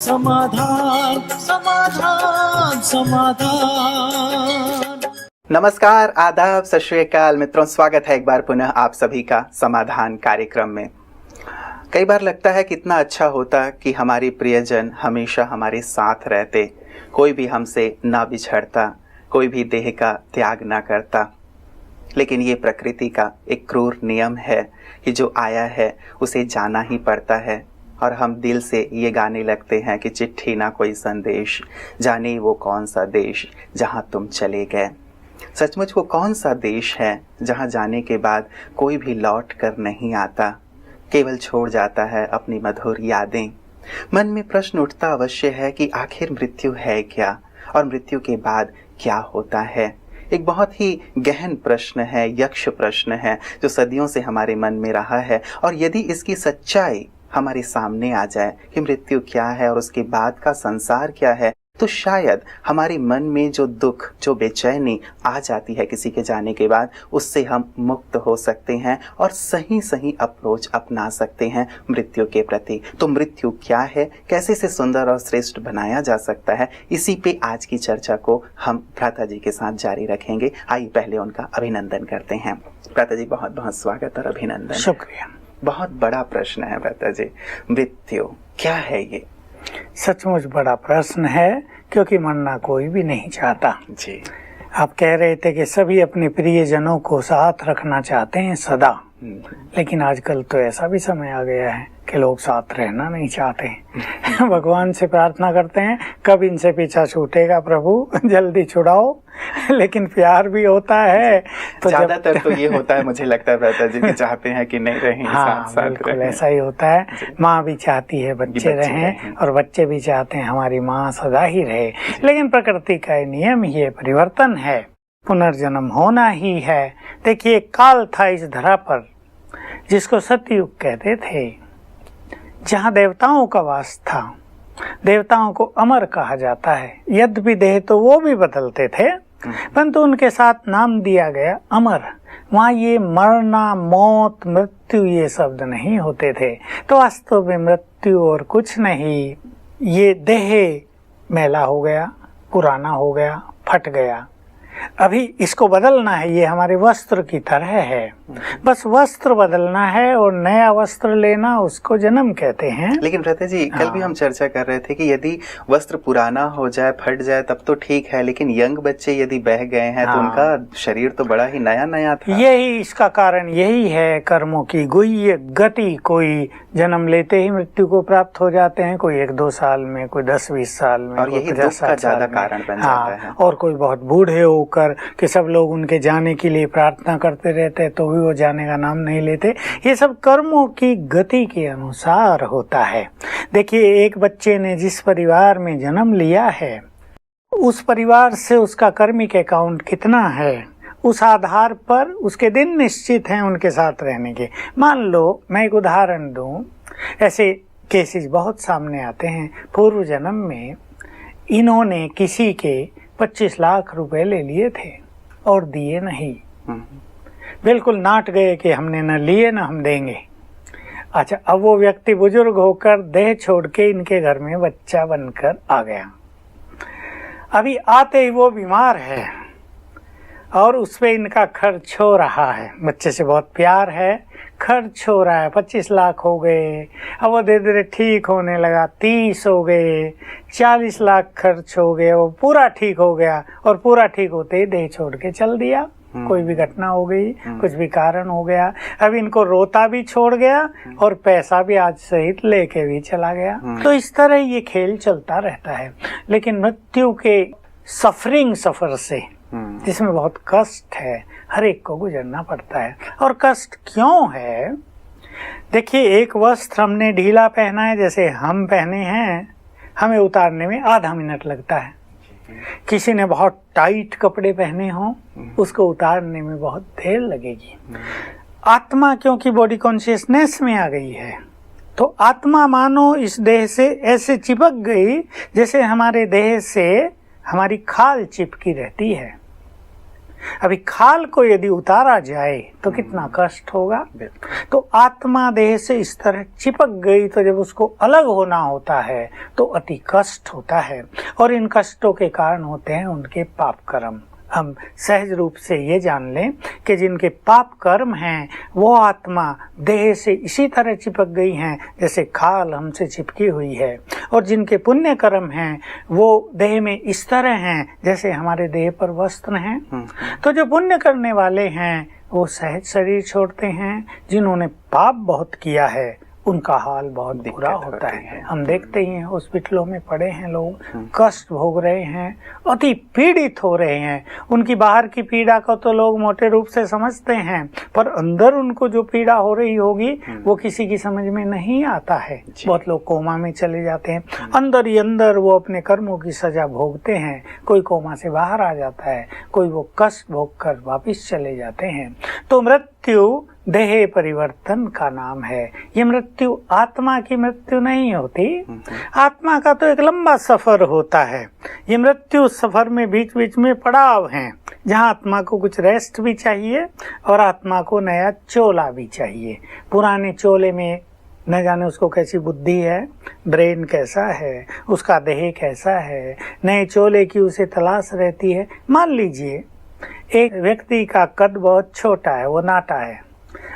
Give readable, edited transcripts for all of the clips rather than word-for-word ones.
समाधान समाधान समाधान। नमस्कार, आदाब, सत श्री अकाल मित्रों, स्वागत है एक बार पुनः आप सभी का समाधान कार्यक्रम में। कई बार लगता है कितना अच्छा होता कि हमारी प्रियजन हमेशा हमारे साथ रहते, कोई भी हमसे ना बिछड़ता, कोई भी देह का त्याग ना करता। लेकिन ये प्रकृति का एक क्रूर नियम है कि जो आया है उसे जाना ही पड़ता है। और हम दिल से ये गाने लगते हैं कि चिट्ठी ना कोई संदेश, जाने वो कौन सा देश जहाँ तुम चले गए। सचमुच वो कौन सा देश है जहाँ जाने के बाद कोई भी लौट कर नहीं आता, केवल छोड़ जाता है अपनी मधुर यादें। मन में प्रश्न उठता अवश्य है कि आखिर मृत्यु है क्या और मृत्यु के बाद क्या होता है। एक बहुत ही गहन प्रश्न है, यक्ष प्रश्न है जो सदियों से हमारे मन में रहा है। और यदि इसकी सच्चाई हमारे सामने आ जाए कि मृत्यु क्या है और उसके बाद का संसार क्या है, तो शायद हमारे मन में जो दुख, जो बेचैनी आ जाती है किसी के जाने के बाद, उससे हम मुक्त हो सकते हैं और सही सही अप्रोच अपना सकते हैं मृत्यु के प्रति। तो मृत्यु क्या है, कैसे से सुंदर और श्रेष्ठ बनाया जा सकता है, इसी पे आज की चर्चा को हम भ्राता जी के साथ जारी रखेंगे। आइए पहले उनका अभिनंदन करते हैं। भ्राता जी, बहुत बहुत स्वागत और अभिनंदन। शुक्रिया। बहुत बड़ा प्रश्न है भ्राता जी, मृत्यु क्या है ये? सचमुच बड़ा प्रश्न है, क्योंकि मरना कोई भी नहीं चाहता जी। आप कह रहे थे कि सभी अपने प्रियजनों को साथ रखना चाहते हैं सदा, लेकिन आजकल तो ऐसा भी समय आ गया है कि लोग साथ रहना नहीं चाहते। भगवान से प्रार्थना करते हैं कब इनसे पीछा छूटेगा प्रभु, जल्दी छुड़ाओ। लेकिन प्यार भी होता है तो ज्यादातर तो ये होता है, मुझे लगता है भ्राता जी, कि चाहते हैं कि नहीं रहें, हाँ, साथ बिल्कुल रहें। ऐसा ही होता है। माँ भी चाहती है बच्चे रहें और बच्चे भी चाहते हैं हमारी माँ सदा ही रहे। लेकिन प्रकृति का नियम ही है, परिवर्तन है, पुनर्जन्म होना ही है। देखिए, काल था इस धरा पर जिसको सतयुग कहते थे, जहाँ देवताओं का वास था। देवताओं को अमर कहा जाता है, यद्यपि देह तो वो भी बदलते थे, परंतु उनके साथ नाम दिया गया अमर। वहाँ ये मरना, मौत, मृत्यु ये शब्द नहीं होते थे। तो वास्तव में मृत्यु और कुछ नहीं, ये देह मैला हो गया, पुराना हो गया, फट गया। अभी इसको बदलना है, ये हमारे वस्त्र की तरह है, बस वस्त्र बदलना है और नया वस्त्र लेना, उसको जन्म कहते हैं। लेकिन भ्राता जी, कल भी हम चर्चा कर रहे थे कि यदि वस्त्र पुराना हो जाए, फट जाए, तब तो ठीक है, लेकिन यंग बच्चे यदि बह गए हैं तो उनका शरीर तो बड़ा ही नया नया था। यही इसका कारण यही है, कर्मों की गुह्य गति। कोई जन्म लेते ही मृत्यु को प्राप्त हो जाते हैं, कोई 1-2 साल में, कोई 10-20 साल में, और यही दुख का ज्यादा कारण बन जाता है। और कोई बहुत बूढ़े होकर कि सब लोग उनके जाने के लिए प्रार्थना करते रहते तो भी वो जाने का नाम नहीं लेते। ये सब कर्मों की गति के अनुसार होता है। देखिए, एक बच्चे ने जिस परिवार में जन्म लिया है, उस परिवार से उसका कर्मिक अकाउंट कितना है, उस आधार पर उसके दिन निश्चित हैं उनके साथ रहने के। मान लो मैं एक उदाहरण दूं, ऐसे केसेस बहुत सामने आते हैं। पूर्व जन्म में इन्होंने किसी के 25 लाख रुपए ले लिए थे और दिए नहीं, बिल्कुल नाट गए कि हमने न लिए न हम देंगे। अच्छा, अब वो व्यक्ति बुजुर्ग होकर देह छोड़ के इनके घर में बच्चा बनकर आ गया। अभी आते ही वो बीमार है और उस पे इनका खर्च हो रहा है। बच्चे से बहुत प्यार है, खर्च हो रहा है। 25 लाख हो गए, अब वो धीरे धीरे ठीक होने लगा, 30 हो गए, 40 लाख खर्च हो गए, वो पूरा ठीक हो गया। और पूरा ठीक होते ही देह छोड़ के चल दिया। कोई भी घटना हो गई, कुछ भी कारण हो गया, अब इनको रोता भी छोड़ गया और पैसा भी आज सहित लेके भी चला गया। तो इस तरह ये खेल चलता रहता है। लेकिन मृत्यु के सफर से, जिसमें बहुत कष्ट है, हर एक को गुजरना पड़ता है। और कष्ट क्यों है? देखिए, एक वस्त्र हमने ढीला पहना है, जैसे हम पहने हैं, हमें उतारने में आधा मिनट लगता है। किसी ने बहुत टाइट कपड़े पहने हों, उसको उतारने में बहुत देर लगेगी। आत्मा क्योंकि बॉडी कॉन्शियसनेस में आ गई है, तो आत्मा मानो इस देह से ऐसे चिपक गई जैसे हमारे देह से हमारी खाल चिपकी रहती है। अभी खाल को यदि उतारा जाए तो कितना कष्ट होगा। तो आत्मा देह से इस तरह चिपक गई तो जब उसको अलग होना होता है तो अति कष्ट होता है, और इन कष्टों के कारण होते हैं उनके पाप कर्म। हम सहज रूप से ये जान लें कि जिनके पाप कर्म हैं वो आत्मा देह से इसी तरह चिपक गई हैं जैसे खाल हमसे चिपकी हुई है, और जिनके पुण्य कर्म हैं वो देह में इस तरह हैं जैसे हमारे देह पर वस्त्र हैं। तो जो पुण्य करने वाले हैं वो सहज शरीर छोड़ते हैं, जिन्होंने पाप बहुत किया है उनका हाल बहुत बुरा होता है। हम देखते ही हैं हॉस्पिटलों में पड़े हैं लोग, कष्ट भोग रहे हैं, अति पीड़ित हो रहे हैं। उनकी बाहर की पीड़ा को तो लोग मोटे रूप से समझते हैं, पर अंदर उनको जो पीड़ा हो रही होगी वो किसी की समझ में नहीं आता है। बहुत लोग कोमा में चले जाते हैं, अंदर ही अंदर वो अपने कर्मों की सजा भोगते हैं। कोई कोमा से बाहर आ जाता है, कोई वो कष्ट भोग कर वापिस चले जाते हैं। तो मृत्यु देह परिवर्तन का नाम है। ये मृत्यु आत्मा की मृत्यु नहीं होती, आत्मा का तो एक लंबा सफर होता है। ये मृत्यु सफर में बीच बीच में पड़ाव हैं, जहाँ आत्मा को कुछ रेस्ट भी चाहिए और आत्मा को नया चोला भी चाहिए। पुराने चोले में न जाने उसको कैसी बुद्धि है, ब्रेन कैसा है, उसका देह कैसा है, नए चोले की उसे तलाश रहती है। मान लीजिए एक व्यक्ति का कद बहुत छोटा है, वो नाटा है।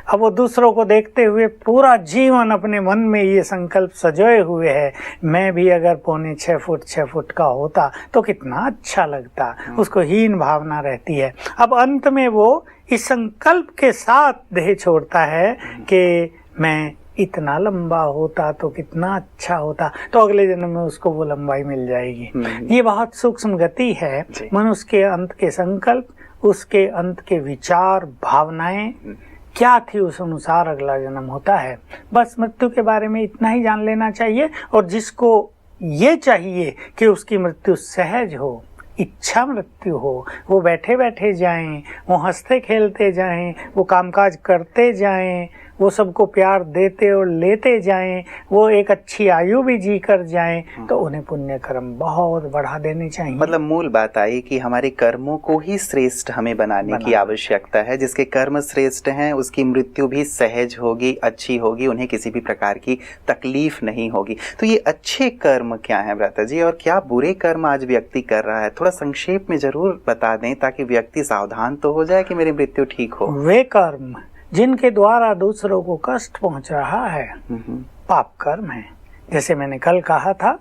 अब वो दूसरों को देखते हुए पूरा जीवन अपने मन में ये संकल्प सजोए हुए है, मैं भी अगर 6 फुट का होता तो कितना अच्छा लगता, उसको हीन भावना रहती है। अब अंत में वो इस संकल्प के साथ देह छोड़ता है कि मैं इतना लंबा होता तो कितना अच्छा होता, तो अगले जन्म में उसको वो लंबाई मिल जाएगी। ये बहुत सूक्ष्म गति है। मनुष्य के अंत के संकल्प, उसके अंत के विचार, भावनाएं क्या थी, उस अनुसार अगला जन्म होता है। बस मृत्यु के बारे में इतना ही जान लेना चाहिए। और जिसको ये चाहिए कि उसकी मृत्यु सहज हो, इच्छा मृत्यु हो, वो बैठे बैठे जाएं, वो हंसते खेलते जाएं, वो कामकाज करते जाएं, वो सबको प्यार देते और लेते जाएं, वो एक अच्छी आयु भी जी कर जाएं, तो उन्हें पुण्य कर्म बहुत बढ़ा देने चाहिए। मतलब मूल बात आई कि हमारे कर्मों को ही श्रेष्ठ हमें बनाने की आवश्यकता है। जिसके कर्म श्रेष्ठ हैं उसकी मृत्यु भी सहज होगी, अच्छी होगी, उन्हें किसी भी प्रकार की तकलीफ नहीं होगी। तो ये अच्छे कर्म क्या है भ्राता जी, और क्या बुरे कर्म आज व्यक्ति कर रहा है? थोड़ा संक्षेप में जरूर बता दें ताकि व्यक्ति सावधान तो हो जाए कि मेरी मृत्यु ठीक हो। वे कर्म जिनके द्वारा दूसरों को कष्ट पहुंच रहा है पाप कर्म है। जैसे मैंने कल कहा था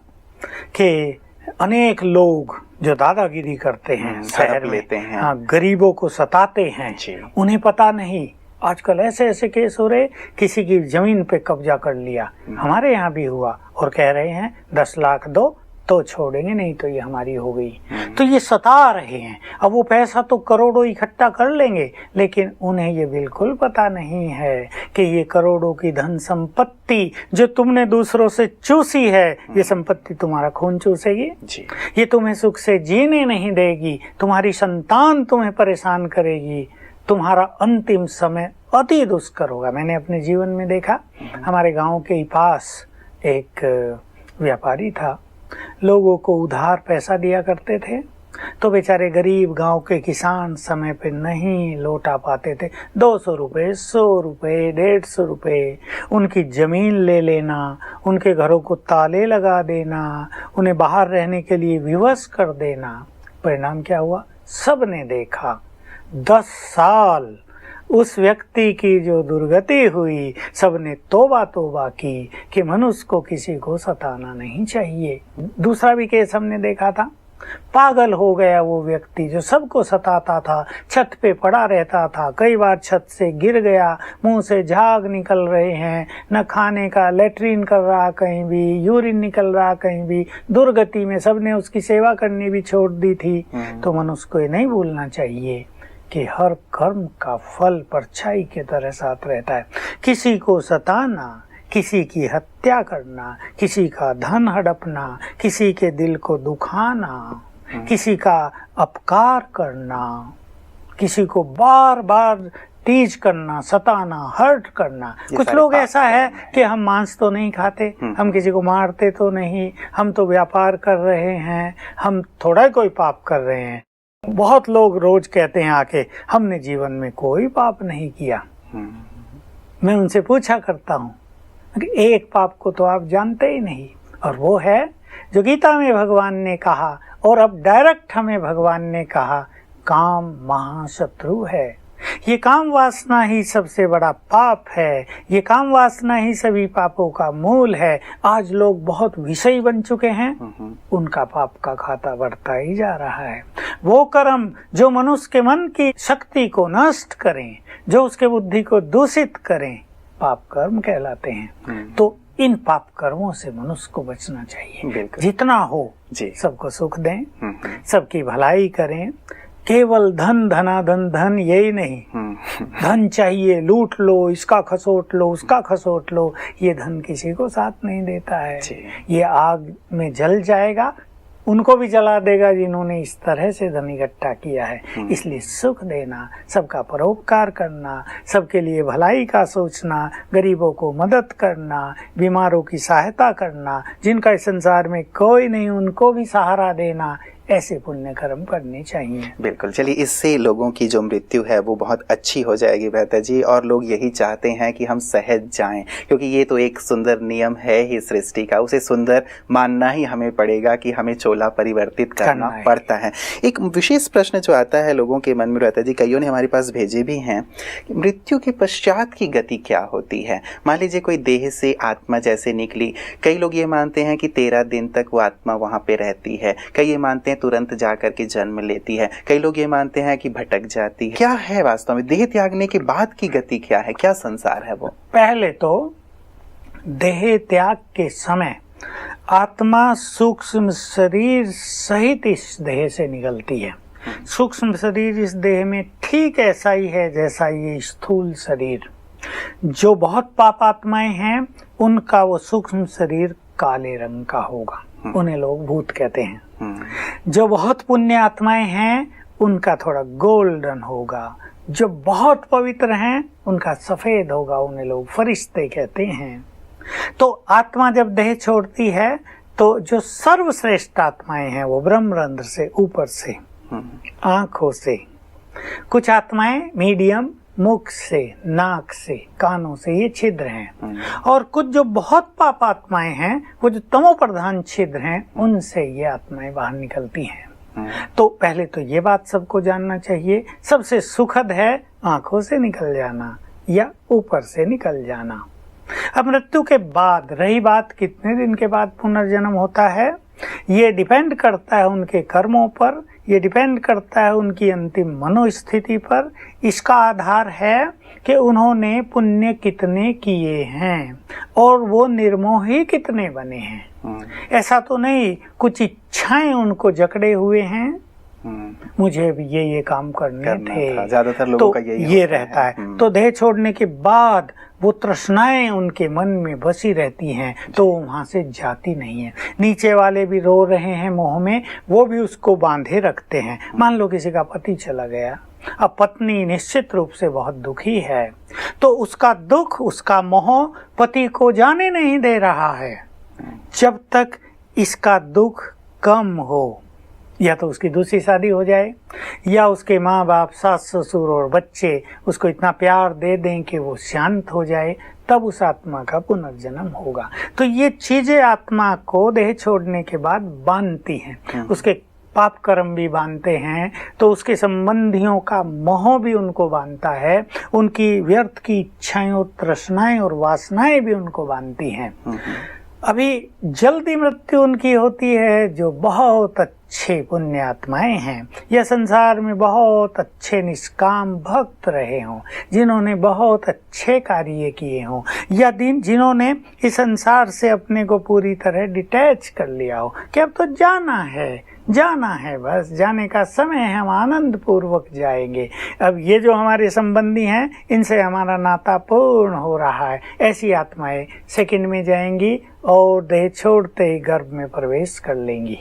कि अनेक लोग जो दादागिरी करते हैं, शहर लेते हैं, हाँ, गरीबों को सताते हैं, उन्हें पता नहीं। आजकल ऐसे ऐसे केस हो रहे, किसी की जमीन पे कब्जा कर लिया, हमारे यहाँ भी हुआ, और कह रहे हैं 10 लाख दो तो छोड़ेंगे, नहीं तो ये हमारी हो गई। तो ये सता रहे हैं। अब वो पैसा तो करोड़ों इकट्ठा कर लेंगे, लेकिन उन्हें ये बिल्कुल पता नहीं है कि ये करोड़ों की धन संपत्ति जो तुमने दूसरों से चूसी है, ये संपत्ति तुम्हारा खून चूसेगी जी। ये तुम्हें सुख से जीने नहीं देगी, तुम्हारी संतान तुम्हें परेशान करेगी, तुम्हारा अंतिम समय अति दुष्कर होगा। मैंने अपने जीवन में देखा, हमारे गांव के ही पास एक व्यापारी था, लोगों को उधार पैसा दिया करते थे, तो बेचारे गरीब गांव के किसान समय पे नहीं लौटा पाते थे। 200 रुपये, 100 रुपये, 150 रुपये, उनकी जमीन ले लेना, उनके घरों को ताले लगा देना, उन्हें बाहर रहने के लिए विवश कर देना। परिणाम क्या हुआ? सबने देखा। 10 साल उस व्यक्ति की जो दुर्गति हुई, सबने तौबा तौबा की कि मनुष्य को किसी को सताना नहीं चाहिए। दूसरा भी केस हमने देखा था, पागल हो गया वो व्यक्ति जो सबको सताता था, छत पे पड़ा रहता था, कई बार छत से गिर गया, मुंह से झाग निकल रहे हैं, न खाने का, लेटरिन कर रहा कहीं भी, यूरिन निकल रहा कहीं भी, दुर्गति में सबने उसकी सेवा करनी भी छोड़ दी थी। तो मनुष्य को ये नहीं भूलना चाहिए कि हर कर्म का फल परछाई के तरह साथ रहता है। किसी को सताना, किसी की हत्या करना, किसी का धन हड़पना, किसी के दिल को दुखाना, किसी का अपकार करना, किसी को बार बार टीज करना, सताना, हर्ट करना। कुछ लोग ऐसा है कि हम मांस तो नहीं खाते, हम किसी को मारते तो नहीं, हम तो व्यापार कर रहे हैं, हम थोड़ा कोई पाप कर रहे हैं। बहुत लोग रोज कहते हैं आके, हमने जीवन में कोई पाप नहीं किया। मैं उनसे पूछा करता हूँ कि एक पाप को तो आप जानते ही नहीं, और वो है जो गीता में भगवान ने कहा, और अब डायरेक्ट हमें भगवान ने कहा, काम महाशत्रु है। ये काम वासना ही सबसे बड़ा पाप है, ये काम वासना ही सभी पापों का मूल है। आज लोग बहुत विषयी बन चुके हैं, उनका पाप का खाता बढ़ता ही जा रहा है। वो कर्म जो मनुष्य के मन की शक्ति को नष्ट करें, जो उसके बुद्धि को दूषित करें, पाप कर्म कहलाते हैं। तो इन पाप कर्मों से मनुष्य को बचना चाहिए। जितना हो सबको सुख दें, सबकी भलाई करें। केवल धन धनाधन धन यही नहीं, धन चाहिए, लूट लो, इसका खसोट लो, उसका खसोट लो, ये धन किसी को साथ नहीं देता है। ये आग में जल जाएगा, उनको भी जला देगा जिन्होंने इस तरह से धन इकट्ठा किया है। इसलिए सुख देना, सबका परोपकार करना, सबके लिए भलाई का सोचना, गरीबों को मदद करना, बीमारों की सहायता करना, जिनका इस संसार में कोई नहीं उनको भी सहारा देना, ऐसे पुण्य कर्म करने चाहिए। बिल्कुल। चलिए, इससे लोगों की जो मृत्यु है वो बहुत अच्छी हो जाएगी भ्राता जी, और लोग यही चाहते हैं कि हम सहज जाएं, क्योंकि ये तो एक सुंदर नियम है ही सृष्टि का, उसे सुंदर मानना ही हमें पड़ेगा कि हमें चोला परिवर्तित करना पड़ता है। एक विशेष प्रश्न जो आता है लोगों के मन में भ्राता जी, कईयों ने हमारे पास भेजे भी हैं, मृत्यु के पश्चात की गति क्या होती है। मान लीजिए कोई देह से आत्मा जैसे निकली, कई लोग ये मानते हैं कि 13 दिन तक वो आत्मा वहाँ पे रहती है, कई ये मानते हैं तुरंत जाकर के जन्म लेती है, कई लोग ये मानते हैं कि भटक जाती है। क्या है वास्तव में देह त्यागने के बाद की गति, क्या है, क्या संसार है वो? पहले तो देह त्याग के समय आत्मा सूक्ष्म शरीर सहित इस देह से निकलती है। सूक्ष्म शरीर इस देह में ठीक ऐसा ही है जैसा ये स्थूल शरीर। जो बहुत पाप आत्माएं हैं उनका वो सूक्ष्म शरीर काले रंग का होगा, उन्हें लोग भूत कहते हैं। जो बहुत पुण्य आत्माएं हैं उनका थोड़ा गोल्डन होगा, जो बहुत पवित्र हैं उनका सफेद होगा, उन्हें लोग फरिश्ते कहते हैं। तो आत्मा जब देह छोड़ती है तो जो सर्वश्रेष्ठ आत्माएं हैं वो ब्रह्मरंध्र से, ऊपर से, आंखों से, कुछ आत्माएं मीडियम, मुख से, नाक से, कानों से, ये छिद्र हैं, और कुछ जो बहुत पाप आत्माएं हैं वो जो तमो प्रधान छिद्र हैं, उनसे ये आत्माएं बाहर निकलती हैं। तो पहले तो ये बात सबको जानना चाहिए, सबसे सुखद है आंखों से निकल जाना या ऊपर से निकल जाना। अब मृत्यु के बाद रही बात कितने दिन के बाद पुनर्जन्म होता है, ये डिपेंड करता है उनके कर्मों पर, ये डिपेंड करता है उनकी अंतिम मनोस्थिति पर। इसका आधार है कि उन्होंने पुण्य कितने किए हैं और वो निर्मोही कितने बने हैं। ऐसा तो नहीं कुछ इच्छाएं उनको जकड़े हुए हैं, मुझे भी ये काम करने थे, ज्यादातर लोगों तो का ये रहता है। तो देह छोड़ने के बाद वो तृष्णाएं उनके मन में बसी रहती हैं, तो वहां से जाती नहीं है। नीचे वाले भी रो रहे हैं मोह में, वो भी उसको बांधे रखते हैं। मान लो किसी का पति चला गया, अब पत्नी निश्चित रूप से बहुत दुखी है, तो उसका दुख, उसका मोह पति को जाने नहीं दे रहा है। जब तक इसका दुख कम हो, या तो उसकी दूसरी शादी हो जाए, या उसके माँ बाप, सास ससुर और बच्चे उसको इतना प्यार दे दें कि वो शांत हो जाए, तब उस आत्मा का पुनर्जन्म होगा। तो ये चीजें आत्मा को देह छोड़ने के बाद बांधती हैं, उसके पाप कर्म भी बांधते हैं, तो उसके संबंधियों का मोह भी उनको बांधता है, उनकी व्यर्थ की इच्छाएं और तृष्णाएं और वासनाएं भी उनको बांधती हैं। अभी जल्दी मृत्यु उनकी होती है जो बहुत अच्छे पुण्य आत्माएं हैं, या संसार में बहुत अच्छे निष्काम भक्त रहे हों, जिन्होंने बहुत अच्छे कार्य किए हों, या जिन्होंने इस संसार से अपने को पूरी तरह डिटैच कर लिया हो कि अब तो जाना है, बस जाने का समय है, हम आनंद पूर्वक जाएंगे, अब ये जो हमारे संबंधी हैं इनसे हमारा नाता पूर्ण हो रहा है। ऐसी आत्माएं सेकंड में जाएंगी और देह छोड़ते ही गर्भ में प्रवेश कर लेंगी।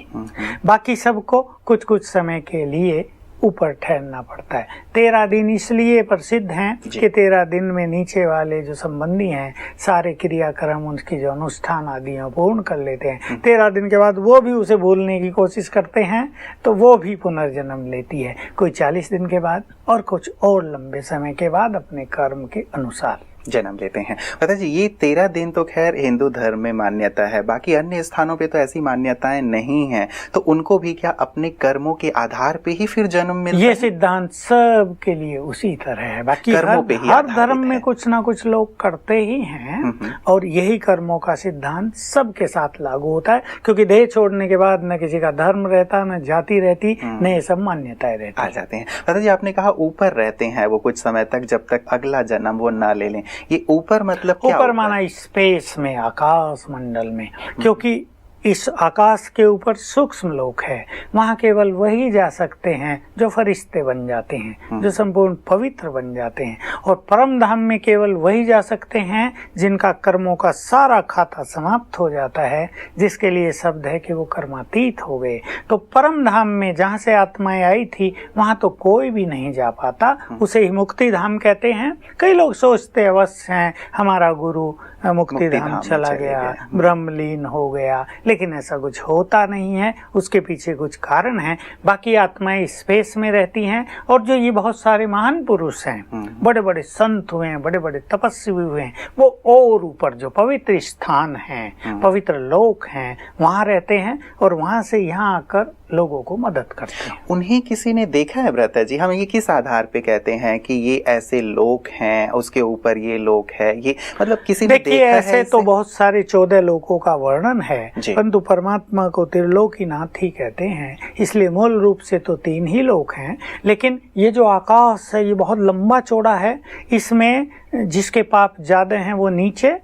बाकी सबको कुछ कुछ समय के लिए ऊपर ठहरना पड़ता है। 13 दिन इसलिए प्रसिद्ध हैं कि 13 दिन में नीचे वाले जो संबंधी हैं सारे क्रियाक्रम उनकी जो अनुष्ठान आदि हैं पूर्ण कर लेते हैं। 13 दिन के बाद वो भी उसे भूलने की कोशिश करते हैं तो वो भी पुनर्जन्म लेती है, कोई 40 दिन के बाद और कुछ और लंबे समय के बाद अपने कर्म के अनुसार जन्म लेते हैं। पता जी ये 13 दिन तो खैर हिंदू धर्म में मान्यता है, बाकी अन्य स्थानों पे तो ऐसी मान्यताएं नहीं हैं, तो उनको भी क्या अपने कर्मों के आधार पे ही फिर जन्म मिलता है? ये सिद्धांत सब के लिए उसी तरह है। बाकी हर धर्म में कुछ ना कुछ लोग करते ही हैं और यही कर्मों का सिद्धांत सबके साथ लागू होता है, क्योंकि देह छोड़ने के बाद न किसी का धर्म रहता न जाति रहती न ये सब मान्यताएं रहती आ जाते हैं। पता जी आपने कहा ऊपर रहते हैं वो कुछ समय तक, जब तक अगला जन्म वो ना ले लें। ये ऊपर मतलब क्या? ऊपर माना स्पेस में, आकाश मंडल में, क्योंकि इस आकाश के ऊपर सूक्ष्म लोक है, वहाँ केवल वही जा सकते हैं जो फरिश्ते बन जाते हैं, जो संपूर्ण पवित्र बन जाते हैं, और परम धाम में केवल वही जा सकते हैं जिनका कर्मों का सारा खाता समाप्त हो जाता है, जिसके लिए शब्द है कि वो कर्मातीत हो गए। तो परम धाम में जहाँ से आत्माएं आई थी वहाँ तो कोई भी नहीं जा पाता, उसे ही मुक्ति धाम कहते हैं। कई लोग सोचते अवश्य हैं हमारा गुरु मुक्ति धाम चला गया, ब्रह्मलीन हो गया, लेकिन ऐसा कुछ होता नहीं है, उसके पीछे कुछ कारण है। बाकी आत्माएं स्पेस में रहती हैं, और जो ये बहुत सारे महान पुरुष हैं, बड़े बड़े संत हुए हैं, बड़े बड़े तपस्वी हुए हैं, वो और ऊपर जो पवित्र स्थान हैं, पवित्र लोक हैं, वहाँ रहते हैं और वहाँ से यहाँ आकर लोगों को मदद करते हैं। उन्हें किसी ने देखा है भ्राता जी? हम ये किस आधार पे कहते हैं कि ये ऐसे लोक हैं, उसके ऊपर ये लोक है, ये मतलब किसी ने देखा है? ऐसे तो बहुत सारे 14 लोकों का वर्णन है, परंतु परमात्मा को त्रिलोकीनाथ ही कहते हैं, इसलिए मूल रूप से तो 3 ही लोक हैं। लेकिन ये जो आकाश है ये बहुत लंबा चौड़ा है, इसमें जिसके पाप ज्यादा हैं वो नीचे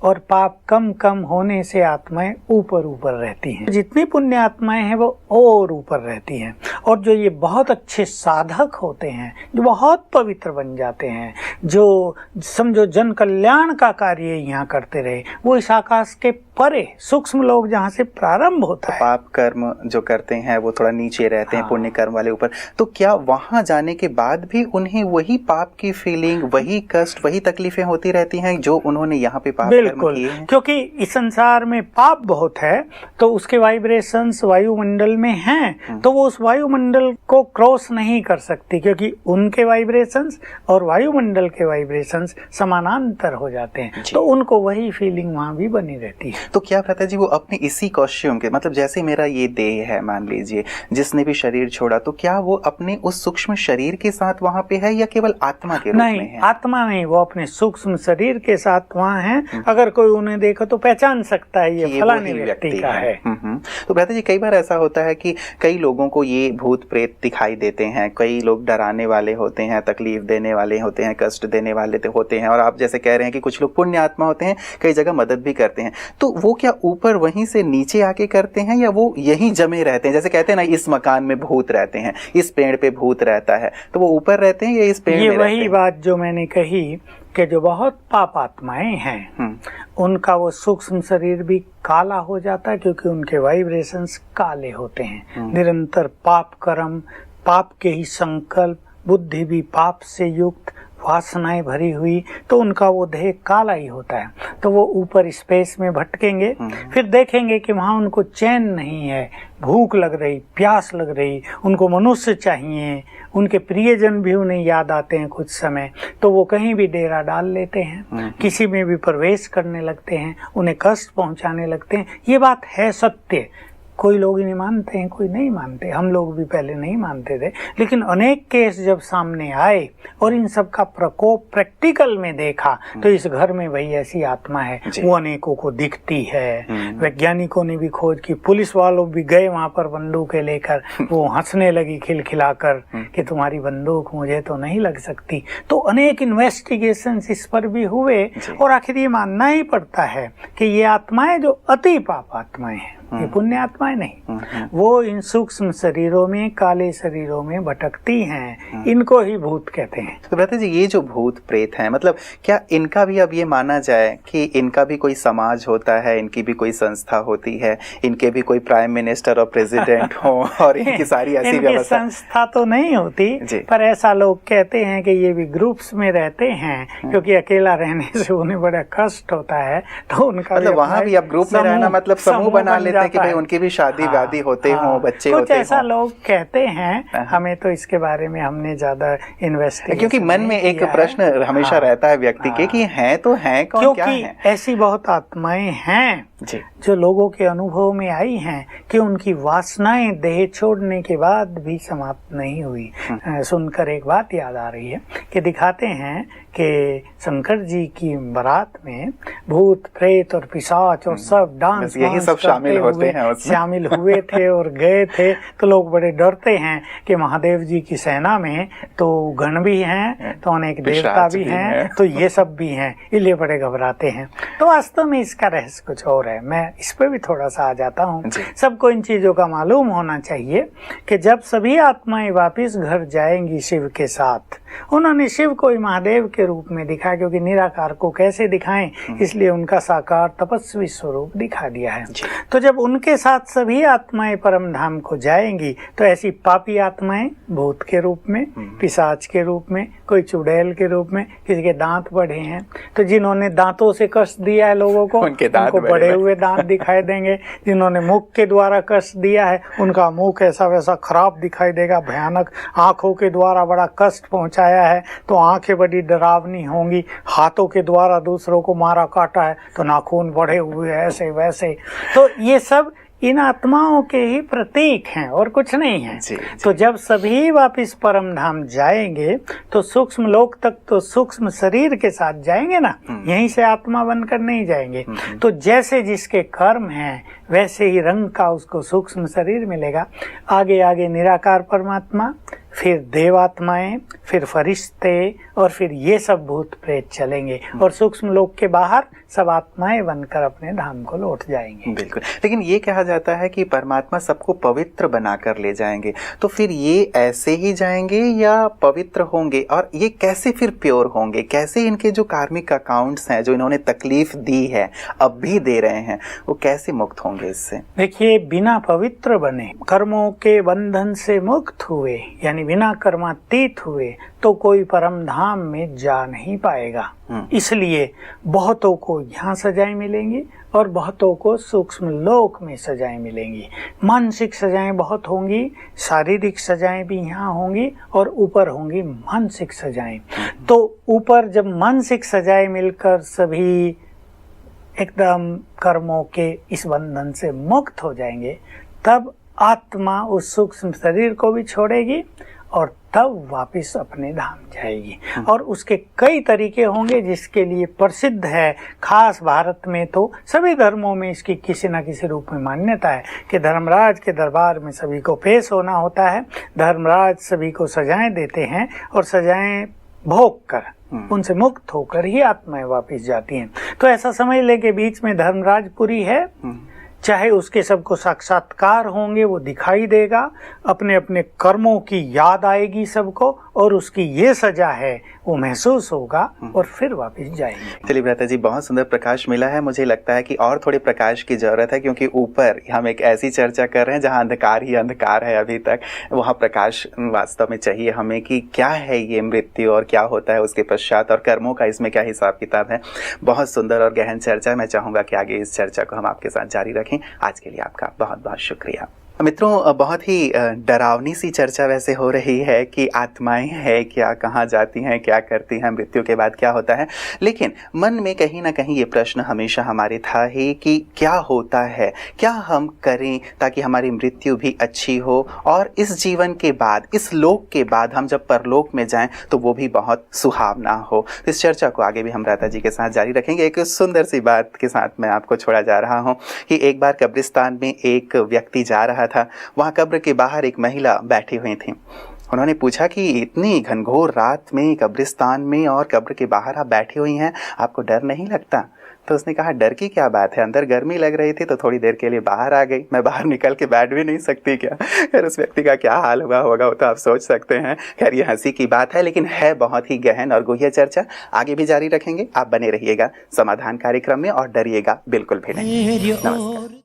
और पाप कम कम होने से आत्माएं ऊपर ऊपर रहती हैं। जितनी पुण्य आत्माएं हैं वो और ऊपर रहती हैं, और जो ये बहुत अच्छे साधक होते हैं, जो बहुत पवित्र बन जाते हैं, जो समझो जन कल्याण का कार्य यहाँ करते रहे, वो इस आकाश के परे सूक्ष्म लोग जहाँ से प्रारंभ होता है। पाप कर्म जो करते हैं वो थोड़ा नीचे रहते हैं, पुण्य कर्म वाले ऊपर। तो क्या वहां जाने के बाद भी उन्हें वही पाप की फीलिंग, वही कष्ट, वही तकलीफें होती रहती हैं जो उन्होंने यहाँ पे पाप कर्म किए हैं? क्योंकि इस संसार में पाप बहुत है, तो उसके वाइब्रेशंस वायुमंडल में हैं, तो वो उस वायुमंडल को क्रॉस नहीं कर सकती, क्योंकि उनके वाइब्रेशंस और वायुमंडल के वाइब्रेशंस समानांतर हो जाते हैं, तो उनको वही फीलिंग वहां भी बनी रहती है। तो क्या भ्राता जी वो अपने इसी कॉस्ट्यूम के, मतलब जैसे मेरा ये देह है मान लीजिए, जिसने भी शरीर छोड़ा, तो क्या वो अपने उस सूक्ष्म शरीर के साथ वहाँ पे है या केवल आत्मा के रूप में है? आत्मा नहीं, वो अपने सूक्ष्म शरीर के साथ वहाँ है। अगर कोई उन्हें देखो तो पहचान सकता है ये फलाने व्यक्ति का है। तो भ्राता जी कई बार ऐसा होता है कि कई लोगों को ये भूत प्रेत दिखाई देते हैं, कई लोग डराने वाले होते हैं, तकलीफ देने वाले होते हैं, कष्ट देने वाले होते हैं, और आप जैसे कह रहे हैं कि कुछ लोग पुण्य आत्मा होते हैं, कई जगह मदद भी करते हैं। तो वो क्या ऊपर वहीं से नीचे आके करते हैं या वो यहीं जमे रहते हैं? जैसे कहते हैं ना इस मकान में भूत रहते हैं, इस पेड़ पे भूत रहता है, तो वो ऊपर रहते हैं या इस पेड़ में रहते हैं? ये वही बात जो मैंने कही कि जो बहुत पाप आत्माएं हैं उनका वो सूक्ष्म शरीर भी काला हो जाता है, क्योंकि उनके वाइब्रेशंस काले होते हैं। निरंतर पाप कर्म, पाप के ही संकल्प, बुद्धि भी पाप से युक्त, वासनाएं भरी हुई, तो उनका वो देह काला ही होता है। तो वो ऊपर स्पेस में भटकेंगे, फिर देखेंगे कि वहाँ उनको चैन नहीं है, भूख लग रही, प्यास लग रही, उनको मनुष्य चाहिए, उनके प्रियजन भी उन्हें याद आते हैं कुछ समय, तो वो कहीं भी डेरा डाल लेते हैं, किसी में भी प्रवेश करने लगते हैं, उन्हें कष्ट पहुंचाने लगते हैं। ये बात है सत्य। कोई लोग इन्हें मानते हैं, कोई नहीं मानते, हम लोग भी पहले नहीं मानते थे, लेकिन अनेक केस जब सामने आए और इन सब का प्रकोप प्रैक्टिकल में देखा, तो इस घर में वही ऐसी आत्मा है, वो अनेकों को दिखती है। वैज्ञानिकों ने भी खोज की, पुलिस वालों भी गए वहां पर बंदूकें लेकर, वो हंसने लगी खिलखिलाकर कि तुम्हारी बंदूक मुझे तो नहीं लग सकती। तो अनेक इन्वेस्टिगेशन इस पर भी हुए, और आखिर ये मानना ही पड़ता है कि ये आत्माएं जो अति पाप आत्माएं हैं, ये पुण्य आत्माएं नहीं, वो इन सूक्ष्म शरीरों में, काले शरीरों में भटकती हैं, इनको ही भूत कहते हैं। तो भ्राता जी, ये जो भूत प्रेत हैं, मतलब क्या इनका भी अब ये माना जाए कि इनका भी कोई समाज होता है, इनकी भी कोई संस्था होती है, इनके भी कोई प्राइम मिनिस्टर और प्रेसिडेंट हो और इनकी सारी ऐसी व्यवस्था? संस्था तो नहीं होती, पर ऐसा लोग कहते हैं कि ये भी ग्रुप्स में रहते हैं, क्योंकि अकेला रहने से उन्हें बड़ा कष्ट होता है, तो उनका मतलब वहाँ भी अब ग्रुप में रहना मतलब समूह बना लेते हैं कि भाई उनकी भी शादी वादी होते हों, बच्चे होते हों। कुछ ऐसा लोग कहते हैं, हमें तो इसके बारे में हमने ज्यादा इन्वेस्टिगेशन, क्योंकि मन में एक प्रश्न हमेशा रहता है व्यक्ति के कि हैं तो हैं कौन, क्या है? ऐसी बहुत आत्माएं हैं जी, जो लोगों के अनुभव में आई हैं कि उनकी वासनाएं देह छोड़ने के बाद भी समाप्त नहीं हुई। सुनकर एक बात याद आ रही है कि दिखाते हैं कि शंकर जी की बारात में भूत प्रेत और पिशाच और सब डांस यही सब शामिल होते हैं, शामिल हुए थे और गए थे। तो लोग बड़े डरते हैं कि महादेव जी की सेना में तो गण भी हैं, तो अनेक देवता भी हैं, तो ये सब भी हैं, इसलिए बड़े घबराते हैं। तो वास्तव में इसका रहस्य कुछ और है। मैं इस पे भी थोड़ा सा आ जाता हूँ। सबको इन चीजों का मालूम होना चाहिए कि जब सभी आत्माएं वापिस घर जाएंगी शिव के साथ, उन्होंने शिव को ही महादेव के रूप में दिखा, क्योंकि निराकार को कैसे दिखाएं, इसलिए उनका साकार तपस्वी स्वरूप दिखा दिया है। तो जब उनके साथ सभी आत्माएं परम धाम को जाएंगी, तो ऐसी पापी आत्माएं भूत के रूप में, पिशाच के रूप में, कोई चुड़ैल के रूप में, किसी के दांत बढ़े हैं, तो जिन्होंने दांतों से कष्ट दिया है लोगों को, उनको बढ़े हुए दांत दिखाई देंगे। जिन्होंने मुख के द्वारा कष्ट दिया है, उनका मुख ऐसा वैसा खराब दिखाई देगा, भयानक। आंखों के द्वारा बड़ा कष्ट पहुंचाया है तो आंखें बड़ी डरावनी होंगी। हाथों के द्वारा दूसरों को मारा काटा है तो नाखून बढ़े हुए ऐसे वैसे। तो ये सब इन आत्माओं के ही प्रतीक हैं और कुछ नहीं है। तो जब सभी वापिस परम धाम जाएंगे तो सूक्ष्म लोक तक तो सूक्ष्म शरीर के साथ जाएंगे ना, यहीं से आत्मा बनकर नहीं जाएंगे। तो जैसे जिसके कर्म हैं वैसे ही रंग का उसको सूक्ष्म शरीर मिलेगा। आगे आगे निराकार परमात्मा, फिर देवात्माएं, फिर फरिश्ते और फिर ये सब भूत प्रेत चलेंगे और सूक्ष्म लोक के बाहर सब आत्माएं बनकर अपने धाम को लौट जाएंगे। बिल्कुल। लेकिन ये कहा जाता है कि परमात्मा सबको पवित्र बनाकर ले जाएंगे, तो फिर ये ऐसे ही जाएंगे या पवित्र होंगे? और ये कैसे फिर प्योर होंगे? कैसे इनके जो कार्मिक अकाउंट्स हैं, जो इन्होंने तकलीफ दी है, अब भी दे रहे हैं, वो कैसे मुक्त होंगे इससे? देखिए, बिना पवित्र बने, कर्मों के बंधन से मुक्त हुए, यानी बिना कर्मातीत हुए, तो कोई परम धाम में जा नहीं पाएगा। इसलिए बहुतों को यहाँ सजाएं मिलेंगी और बहुतों को सूक्ष्म लोक में सजाएं मिलेंगी। मानसिक सजाएं बहुत होंगी, शारीरिक सजाएं भी यहाँ होंगी और ऊपर होंगी मानसिक सजाएं। तो ऊपर जब मानसिक सजाएं मिलकर सभी एकदम कर्मों के इस बंधन से मुक्त हो जाएंगे, तब आत्मा उस सूक्ष्म शरीर को भी छोड़ेगी और तब वापिस अपने धाम जाएगी। और उसके कई तरीके होंगे जिसके लिए प्रसिद्ध है। खास भारत में तो सभी धर्मों में इसकी किसी न किसी रूप में मान्यता है कि धर्मराज के दरबार में सभी को पेश होना होता है। धर्मराज सभी को सजाएं देते हैं और सजाएं भोग कर उनसे मुक्त होकर ही आत्माएं वापिस जाती हैं। तो ऐसा समझ ले कि बीच में धर्मराजपुरी है, चाहे उसके सबको साक्षात्कार होंगे, वो दिखाई देगा, अपने अपने कर्मों की याद आएगी सबको और उसकी ये सजा है वो महसूस होगा और फिर वापस जाएंगे। चलिए भ्राता जी, बहुत सुंदर प्रकाश मिला है। मुझे लगता है कि और थोड़े प्रकाश की जरूरत है, क्योंकि ऊपर हम एक ऐसी चर्चा कर रहे हैं जहां अंधकार ही अंधकार है अभी तक। वहां प्रकाश वास्तव में चाहिए हमें कि क्या है ये मृत्यु और क्या होता है उसके पश्चात और कर्मों का इसमें क्या हिसाब किताब है। बहुत सुंदर और गहन चर्चा है। मैं चाहूंगा कि आगे इस चर्चा को हम आपके साथ जारी रखें। आज के लिए आपका बहुत बहुत शुक्रिया। मित्रों, बहुत ही डरावनी सी चर्चा वैसे हो रही है कि आत्माएं हैं क्या, कहाँ जाती हैं, क्या करती हैं, मृत्यु के बाद क्या होता है। लेकिन मन में कहीं ना कहीं ये प्रश्न हमेशा हमारे था ही कि क्या होता है, क्या हम करें ताकि हमारी मृत्यु भी अच्छी हो और इस जीवन के बाद, इस लोक के बाद हम जब परलोक में जाएं तो वो भी बहुत सुहावना हो। इस चर्चा को आगे भी हम भ्राता जी के साथ जारी रखेंगे। एक सुंदर सी बात के साथ मैं आपको छोड़ा जा रहा हूँ कि एक बार कब्रिस्तान में एक व्यक्ति जा रहा था। वहां कब्र के बाहर एक महिला बैठी हुई थी। उन्होंने पूछा कि इतनी घनघोर रात में कब्रिस्तान में और कब्र के बाहर आप बैठी हुई हैं, आपको डर नहीं लगता? तो उसने कहा डर की क्या बात है, अंदर गर्मी लग रही थी तो थोड़ी देर के लिए बाहर आ गई, मैं बाहर निकल के बैठ भी नहीं सकती क्या। खैर उस व्यक्ति का क्या हाल हुआ होगा वो तो आप सोच सकते हैं। खैर ये हंसी की बात है, लेकिन है बहुत ही गहन और गूढ़ चर्चा। आगे भी जारी रखेंगे, आप बने रहिएगा समाधान कार्यक्रम में और डरिएगा बिल्कुल भी नहीं। नमस्कार।